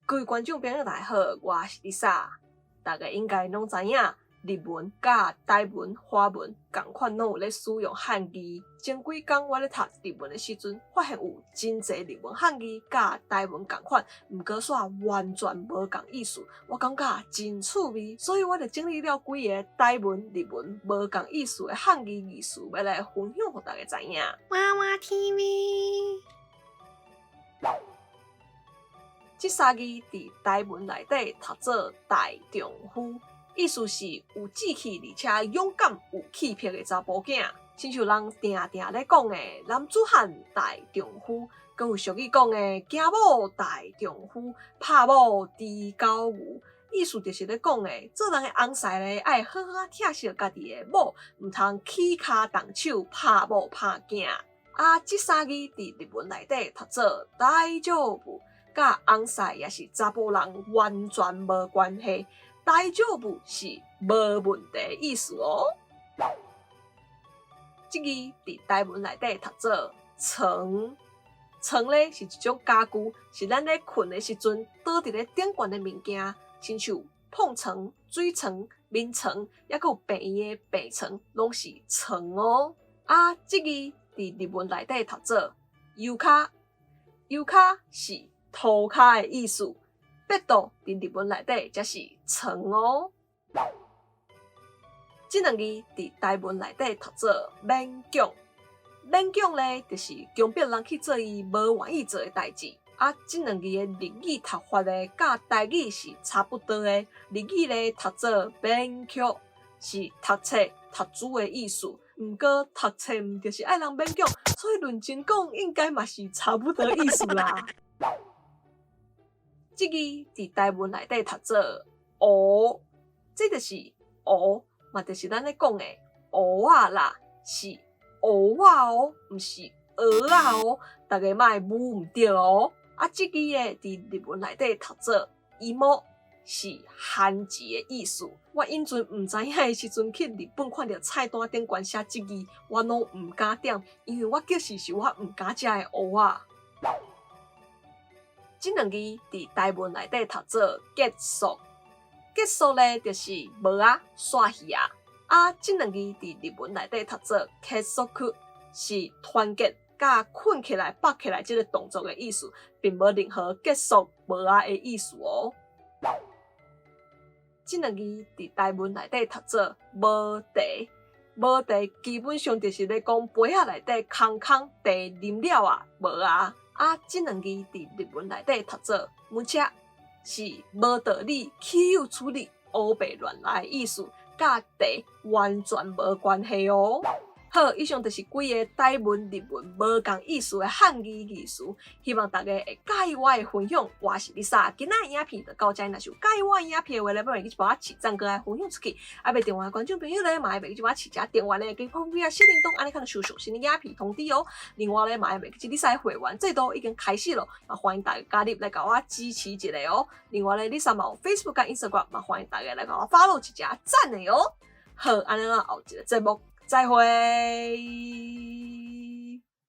各位观众朋友大家好，我是 Lisa。大家应该拢知影，日文甲台文、华文同款拢有咧使用汉字。前几工我咧读日文的时阵，发现有真侪日文汉字甲台文同款，毋过煞完全无共意思。我感觉真趣味，所以我就整理了几个台文、日文无共意思的汉字意思，要来分享互大家知影。娃娃 TV。这三字伫台文内底读做大丈夫，意思是有志气而且勇敢、有气魄的查甫囝，亲像人定定咧讲的男子汉大丈夫，更有俗语讲的惊某大丈夫，拍某猪狗牛，意思就是咧讲的做人的翁婿咧，爱好好啊疼惜家己的某，毋通起骹动手拍某拍囝。这三字伫日文内底读做大丈夫。甲翁婿也是查甫人完全无关系，大丈夫是无问题的意思哦。这字伫台文内底读做床，床咧是一种家具，是咱咧困的时阵倒伫咧顶悬的物件，亲像碰床、水床、眠床，也佫有病院的病床，拢是床哦。这字伫日文内底读做油卡，油卡是涂骹的意思，百度伫日文内底则是床哦。这两字伫台文内底读做勉强，勉强咧就是强迫人去做伊无愿意做的代志。这两字的日语读法咧，甲台语是差不多的。日语咧读做勉強，是读册、读书的意思。毋过读册毋就是爱人勉强，所以认真讲，应该嘛是差不多意思啦。这字伫台文内底读做蚵，这就是蚵，嘛就是咱咧讲的蚵仔啦，是蚵仔哦，毋是蚵仔哦，大家莫误毋对哦。这字咧伫日文内底读做伊某，是汉字的意思。我因阵毋知影的时阵，去日本看到菜单顶悬写这字，我拢毋敢点，因为我叫是我毋敢食的蚵仔。这两字伫台文内底读做结束，结束咧就是无煞去这两字伫日文内底读做結束，是团结甲困起来、绑起来这个动作的意思，并无任何结束无的意思哦。这两字伫台文内底读做无茶，无茶基本上就是咧讲杯仔内底空空茶啉了无这两字伫日文内底读做无车，是无道理、岂有此理、胡白乱来的意思，甲茶完全无关系哦。好，以上就是几个台文、日文无共意思的汉字意思，希望大家会介意我的分享。我是 Lisa， 今仔的影片就到这，若是有介意我的影片的话咧，不要记得帮我起赞，搁来分享出去。未订阅的观众朋友咧，嘛会记得帮我起只订阅咧，跟旁边小铃铛，安尼看到收上新的影片通知哦。另外咧，嘛会记得 Lisa 会员制度已经开始咯，欢迎大家加入来甲我支持一下哦。另外咧，Lisa 嘛有 Facebook 甲 Instagram，嘛欢迎大家来甲我 follow 一只赞的哦。好，安尼啦，后一个节目再会。